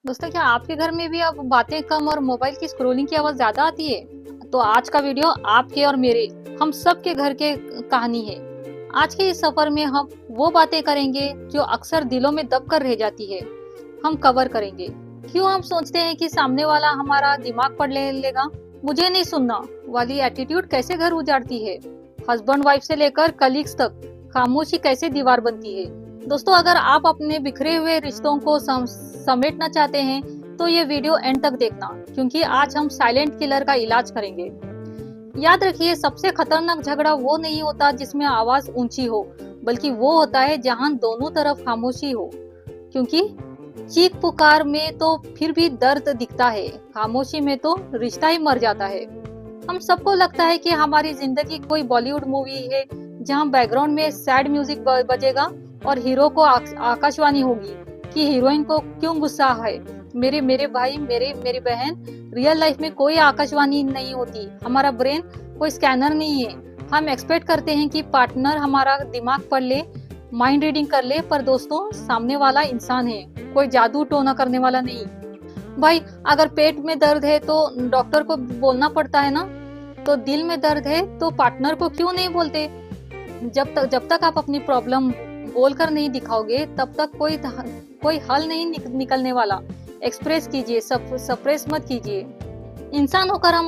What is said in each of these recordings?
दोस्तों, क्या आपके घर में भी अब बातें कम और मोबाइल की स्क्रोलिंग की आवाज ज्यादा आती है? तो आज का वीडियो आपके और मेरे, हम सब के घर के कहानी है। आज के इस सफर में हम वो बातें करेंगे जो अक्सर दिलों में दब कर रह जाती है। हम कवर करेंगे क्यों हम सोचते हैं कि सामने वाला हमारा दिमाग पढ़ ले लेगा, मुझे नहीं सुनना वाली एटीट्यूड कैसे घर उजाड़ती है। हस्बैंड वाइफ से लेकर कलीग्स तक खामोशी कैसे दीवार बनती है। दोस्तों, अगर आप अपने बिखरे हुए रिश्तों को समेटना चाहते हैं तो ये वीडियो एंड तक देखना, क्योंकि आज हम साइलेंट किलर का इलाज करेंगे। याद रखिए, सबसे खतरनाक झगड़ा वो नहीं होता जिसमें आवाज ऊंची हो, बल्कि वो होता है जहां दोनों तरफ खामोशी हो। क्योंकि चीख पुकार में तो फिर भी दर्द दिखता है, खामोशी में तो रिश्ता ही मर जाता है। हम सबको लगता है कि हमारी जिंदगी कोई बॉलीवुड मूवी है जहां बैकग्राउंड में सैड म्यूजिक बजेगा और हीरो को आकाशवाणी होगी कि हीरोइन को क्यों गुस्सा है। मेरे मेरे भाई, मेरी बहन, रियल लाइफ में कोई आकाशवाणी नहीं होती। हमारा ब्रेन कोई स्कैनर नहीं है। हम एक्सपेक्ट करते हैं कि पार्टनर हमारा दिमाग पढ़ ले, माइंड रीडिंग कर ले, पर दोस्तों सामने वाला इंसान है, कोई जादू टोना करने वाला नहीं। भाई, अगर पेट में दर्द है तो डॉक्टर को बोलना पड़ता है ना, तो दिल में दर्द है तो पार्टनर को क्यों नहीं बोलते? जब तक आप अपनी प्रॉब्लम बोलकर नहीं दिखाओगे तब तक कोई हल नहीं निकलने वाला। एक्सप्रेस कीजिए, सप्रेस मत कीजिए। इंसान होकर हम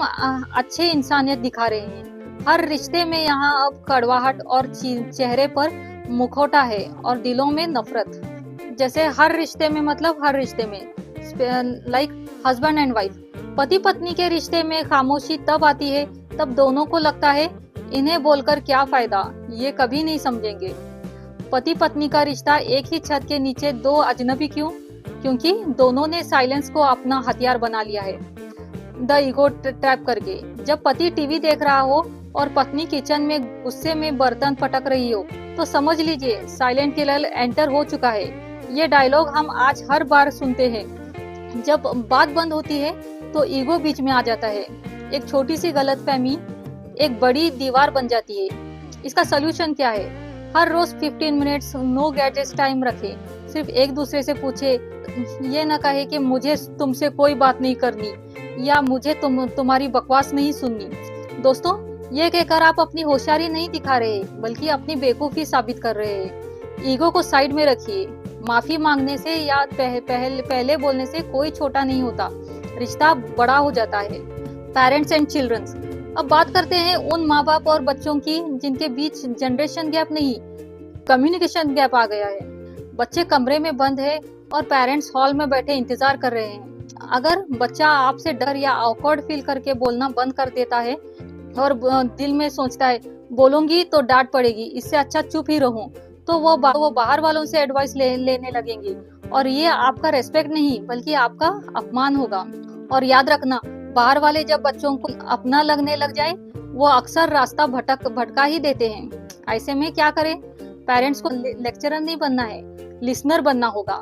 अच्छे इंसानियत दिखा रहे हैं। हर रिश्ते में यहाँ अब कड़वाहट और चेहरे पर मुखौटा है और दिलों में नफरत। जैसे हर रिश्ते में, मतलब हर रिश्ते में, लाइक हस्बैंड एंड वाइफ, पति पत्नी के रिश्ते में खामोशी तब आती है तब दोनों को लगता है इन्हें बोलकर क्या फायदा, ये कभी नहीं समझेंगे। पति पत्नी का रिश्ता एक ही छत के नीचे दो अजनबी क्यों? क्योंकि दोनों ने साइलेंस को अपना हथियार बना लिया है, द ईगो ट्रैप करके। जब पति टीवी देख रहा हो और पत्नी किचन में गुस्से में बर्तन पटक रही हो तो समझ लीजिए साइलेंट किलर एंटर हो चुका है। ये डायलॉग हम आज हर बार सुनते हैं। जब बात बंद होती है तो ईगो बीच में आ जाता है। एक छोटी सी गलतफहमी एक बड़ी दीवार बन जाती है। इसका सोल्यूशन क्या है? हर रोज 15 मिनट्स नो गैजेट्स टाइम रखें। सिर्फ एक दूसरे से पूछे, ये न कहे कि मुझे तुमसे कोई बात नहीं करनी या मुझे तुम्हारी बकवास नहीं सुननी। दोस्तों, ये कहकर आप अपनी होशियारी नहीं दिखा रहे, बल्कि अपनी बेवकूफी साबित कर रहे हैं। ईगो को साइड में रखिए। माफी मांगने से या पहले बोलने से कोई छोटा नहीं होता, रिश्ता बड़ा हो जाता है। Parents and childrens. अब बात करते हैं उन माँ बाप और बच्चों की जिनके बीच जनरेशन गैप नहीं, कम्युनिकेशन गैप आ गया है। बच्चे कमरे में बंद है और पेरेंट्स हॉल में बैठे इंतजार कर रहे हैं। अगर बच्चा आपसे डर या ऑकवर्ड फील करके बोलना बंद कर देता है और दिल में सोचता है बोलूंगी तो डांट पड़ेगी, इससे अच्छा चुप ही रहूं, तो वो बाहर वालों से एडवाइस लेने लगेंगे। और ये आपका रेस्पेक्ट नहीं बल्कि आपका अपमान होगा। और याद रखना, बाहर वाले जब बच्चों को अपना लगने लग जाए वो अक्सर रास्ता भटका ही देते हैं। ऐसे में क्या करें? पेरेंट्स को लेक्चरर नहीं बनना है, लिसनर बनना होगा।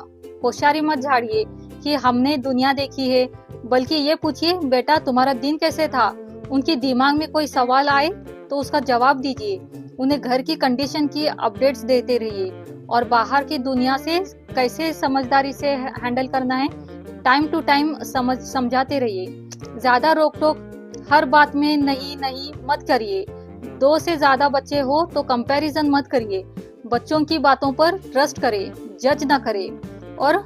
होशियारी मत झाड़िए कि हमने दुनिया देखी है, बल्कि ये पूछिए बेटा तुम्हारा दिन कैसे था। उनके दिमाग में कोई सवाल आए तो उसका जवाब दीजिए। उन्हें घर की कंडीशन की अपडेट्स देते रहिए और बाहर की दुनिया से कैसे समझदारी से हैंडल करना है टाइम टू टाइम समझाते रहिए। ज्यादा रोक टोक हर बात में नहीं नहीं मत करिए। 2 से ज्यादा बच्चे हो तो कंपैरिजन मत करिए। बच्चों की बातों पर ट्रस्ट करें, जज ना करें। और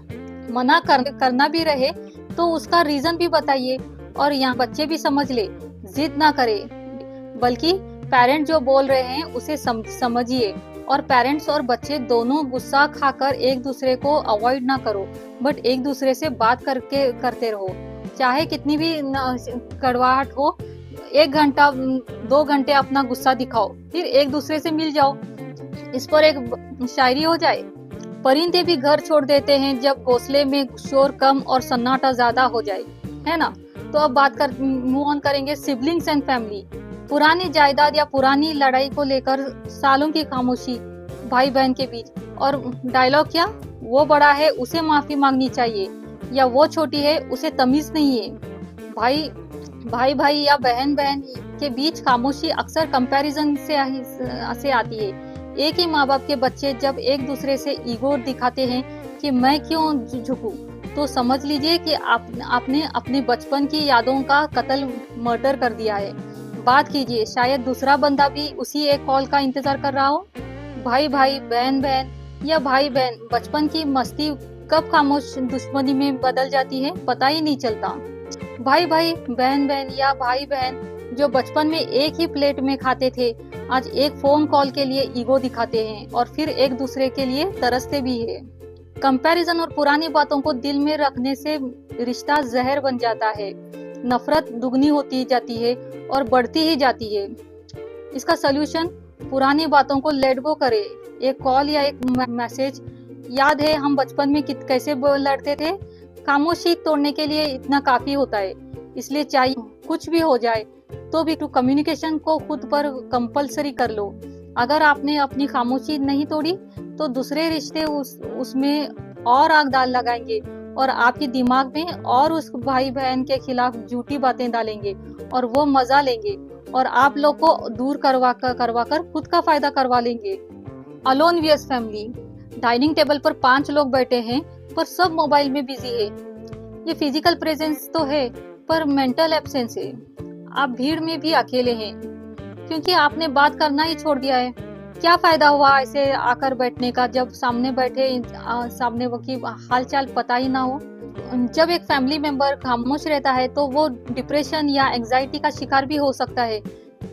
मना करना भी रहे तो उसका रीजन भी बताइए और यहाँ बच्चे भी समझ ले। जिद ना करें, बल्कि पेरेंट जो बोल रहे हैं उसे समझिए। और पेरेंट्स और बच्चे दोनों गुस्सा खाकर एक दूसरे को अवॉइड ना करो, बट एक दूसरे से बात करते रहो। चाहे कितनी भी कड़वाहट हो, 1 घंटा 2 घंटे अपना गुस्सा दिखाओ, फिर एक दूसरे से मिल जाओ। इस पर एक शायरी हो जाए, परिंदे भी घर छोड़ देते हैं जब घोंसले में शोर कम और सन्नाटा ज्यादा हो जाए, है ना? तो अब मूव ऑन करेंगे सिबलिंग्स एंड फैमिली। पुरानी जायदाद या पुरानी लड़ाई को लेकर सालों की खामोशी भाई बहन के बीच। और डायलॉग क्या, वो बड़ा है उसे माफी मांगनी चाहिए, या वो छोटी है उसे तमीज नहीं है। भाई या बहन के बीच खामोशी अक्सर कंपैरिजन से आती है। एक ही माँ बाप के बच्चे जब एक दूसरे से ईगो दिखाते हैं कि मैं क्यों झुकूं, तो समझ लीजिए कि आपने अपने बचपन की यादों का कत्ल मर्डर कर दिया है। बात कीजिए, शायद दूसरा बंदा भी उसी एक कॉल का इंतजार कर रहा हो। भाई भाई, बहन बहन या भाई बहन, बचपन की मस्ती कब खामोश दुश्मनी में बदल जाती है पता ही नहीं चलता। भाई भाई, बहन बहन या भाई बहन जो बचपन में एक ही प्लेट में खाते थे, आज एक फोन कॉल के लिए ईगो दिखाते हैं और फिर एक दूसरे के लिए तरसते भी है। कंपैरिजन और पुरानी बातों को दिल में रखने से रिश्ता जहर बन जाता है। नफरत दुगनी होती जाती है और बढ़ती ही जाती है। इसका सलूशन, पुरानी बातों को लेट गो करे। एक कॉल या एक मैसेज, याद है हम बचपन में कैसे लड़ते थे, खामोशी तोड़ने के लिए इतना काफी होता है। इसलिए चाहे कुछ भी हो जाए तो भी कम्युनिकेशन को खुद पर कंपलसरी कर लो। अगर आपने अपनी खामोशी नहीं तोड़ी तो दूसरे रिश्ते उसमें और आग डाल लगाएंगे और आपके दिमाग में और उस भाई बहन के खिलाफ झूठी बातें डालेंगे और वो मजा लेंगे और आप लोग को दूर करवा कर खुद का फायदा करवा लेंगे। Alone versus family, dining table पर 5 लोग बैठे हैं पर सब मोबाइल में बिजी है। ये फिजिकल प्रेजेंस तो है पर मेंटल एब्सेंस है। आप भीड़ में भी अकेले हैं क्योंकि आपने बात करना ही छोड़ दिया है। क्या फायदा हुआ ऐसे आकर बैठने का जब सामने बैठे सामने की हालचाल पता ही ना हो। जब एक फैमिली मेंबर खामोश रहता है तो वो डिप्रेशन या एंजाइटी का शिकार भी हो सकता है।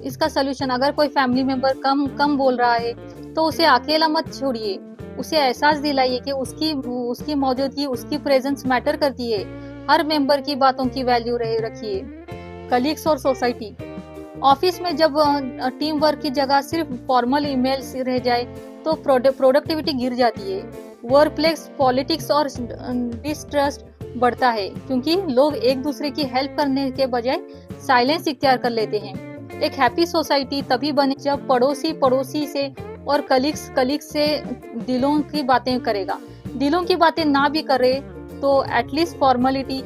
इसका सलूशन, अगर कोई फैमिली मेंबर कम बोल रहा है तो उसे अकेला मत छोड़िए। उसे एहसास दिलाइए कि उसकी मौजूदगी, उसकी प्रेजेंस मैटर करती है। हर मेंबर की बातों की वैल्यू रखिए। कलीग्स और सोसाइटी, ऑफिस में जब टीम वर्क की जगह सिर्फ फॉर्मल ईमेल्स रह जाए तो प्रोडक्टिविटी गिर जाती है। वर्क प्लेस पॉलिटिक्स और डिस्ट्रस्ट बढ़ता है क्योंकि लोग एक दूसरे की हेल्प करने के बजाय साइलेंस इख्तियार कर लेते हैं। एक हैप्पी सोसाइटी तभी बने जब पड़ोसी से और कलीग्स से दिलों की बातें करेगा। दिलों की बातें ना भी करे तो एटलीस्ट फॉर्मली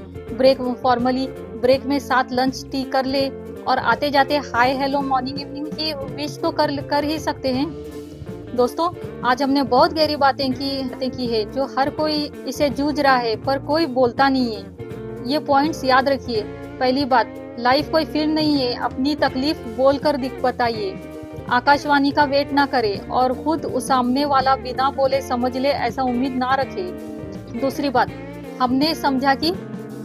ब्रेक में साथ लंच टी कर ले और आते जाते हाय हेलो मॉर्निंग इवनिंग की विश तो कर ही सकते हैं। दोस्तों, आज हमने बहुत गहरी बातें की है जो हर कोई इसे जूझ रहा है पर कोई बोलता नहीं है। ये पॉइंट्स याद रखिए। पहली बात, लाइफ कोई फिल्म नहीं है, अपनी तकलीफ बोलकर बताइए। आकाशवाणी का वेट ना करे और खुद उस सामने वाला बिना बोले समझ ले ऐसा उम्मीद ना रखे। दूसरी बात, हमने समझा कि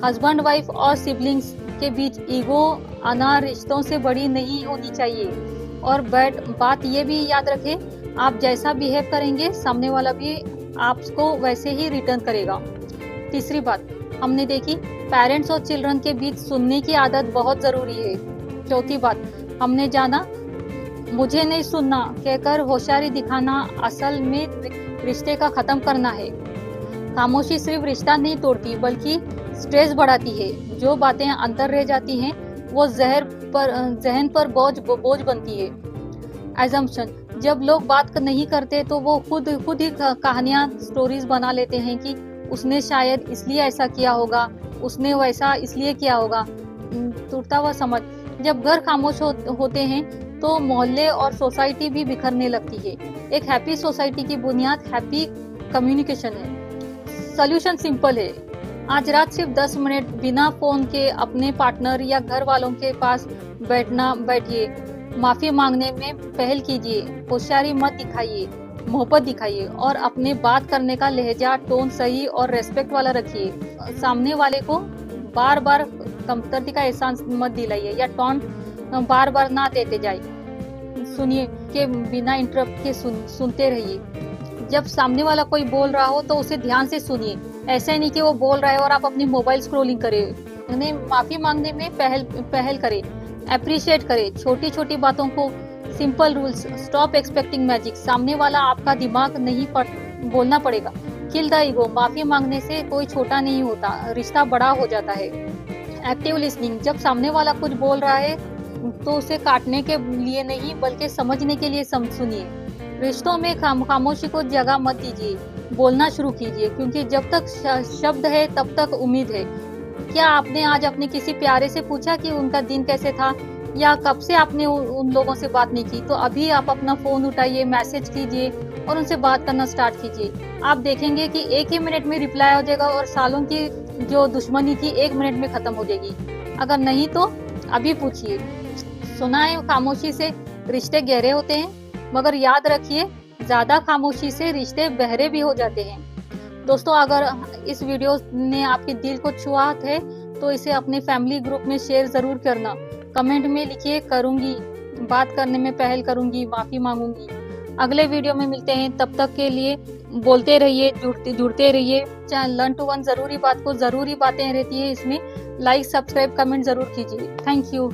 हस्बैंड वाइफ और सिबलिंग्स के बीच ईगो आना रिश्तों से बड़ी नहीं होनी चाहिए। और बात ये भी याद रखें, आप जैसा बिहेव करेंगे सामने वाला भी आपको वैसे ही रिटर्न करेगा। तीसरी बात हमने देखी, पेरेंट्स और चिल्ड्रन के बीच सुनने की आदत बहुत जरूरी है। चौथी बात हमने जाना, मुझे नहीं सुनना कहकर होशियारी दिखाना असल में रिश्ते का खत्म करना है। खामोशी सिर्फ रिश्ता नहीं तोड़ती बल्कि स्ट्रेस बढ़ाती है। जो बातें अंदर रह जाती हैं वो जहन पर बोझ बनती है। एजम्पशन, जब लोग बात नहीं करते तो वो खुद ही कहानियां स्टोरीज बना लेते हैं कि उसने शायद इसलिए ऐसा किया होगा, उसने वैसा इसलिए किया होगा। टूटता हुआ समझ, जब घर खामोश होते हैं तो मोहल्ले और सोसाइटी भी बिखरने लगती है। एक हैप्पी सोसाइटी की बुनियाद हैप्पी कम्युनिकेशन है। सॉल्यूशन सिंपल है, आज रात सिर्फ 10 मिनट बिना फोन के अपने पार्टनर या घर वालों के पास बैठिए। माफी मांगने में पहल कीजिए, होशियारी मत दिखाइए, मोहब्बत दिखाइए और अपने बात करने का लहजा टोन सही और रेस्पेक्ट वाला रखिए। सामने वाले को बार बार कमतरती का एहसास मत दिलाइए या टॉन्ट बार बार ना देते जाए। सुनिए के बिना इंटरप्ट के सुनते रहिए। जब सामने वाला कोई बोल रहा हो तो उसे ध्यान से सुनिए। ऐसा नहीं कि वो बोल रहा है और आप अपनी मोबाइल स्क्रॉलिंग करें। उन्हें माफी मांगने में पहल करें, अप्रिशिएट करें छोटी छोटी बातों को। Simple rules, stop expecting magic, सामने वाला आपका दिमाग नहीं बोलना पड़ेगा। किल द ईगो, माफी मांगने से कोई छोटा नहीं होता, रिश्ता बड़ा हो जाता है। एक्टिव लिसनिंग, जब सामने वाला कुछ बोल रहा है तो उसे काटने के लिए नहीं बल्कि समझने के लिए सुनिए। रिश्तों में खामोशी को जगह मत दीजिए, बोलना शुरू कीजिए क्योंकि जब तक शब्द है तब तक उम्मीद है। क्या आपने आज अपने किसी प्यारे से पूछा कि उनका दिन कैसे था, या कब से आपने उन लोगों से बात नहीं की? तो अभी आप अपना फोन उठाइए, मैसेज कीजिए और उनसे बात करना स्टार्ट कीजिए। आप देखेंगे कि 1 ही मिनट में रिप्लाई हो जाएगा और सालों की जो दुश्मनी थी 1 मिनट में खत्म हो जाएगी। अगर नहीं तो अभी पूछिए। सुना है खामोशी से रिश्ते गहरे होते हैं, मगर याद रखिए ज्यादा खामोशी से रिश्ते बहरे भी हो जाते हैं। दोस्तों, अगर इस वीडियो ने आपके दिल को छुआ है तो इसे अपने फैमिली ग्रुप में शेयर जरूर करना। कमेंट में लिखिए करूंगी, बात करने में पहल करूंगी, माफी मांगूंगी। अगले वीडियो में मिलते हैं, तब तक के लिए बोलते रहिए, जुड़ते रहिए। चैनल लर्न टू वन जरूरी बात को जरूरी बातें रहती है इसमें। लाइक, सब्सक्राइब, कमेंट जरूर कीजिए। Thank you.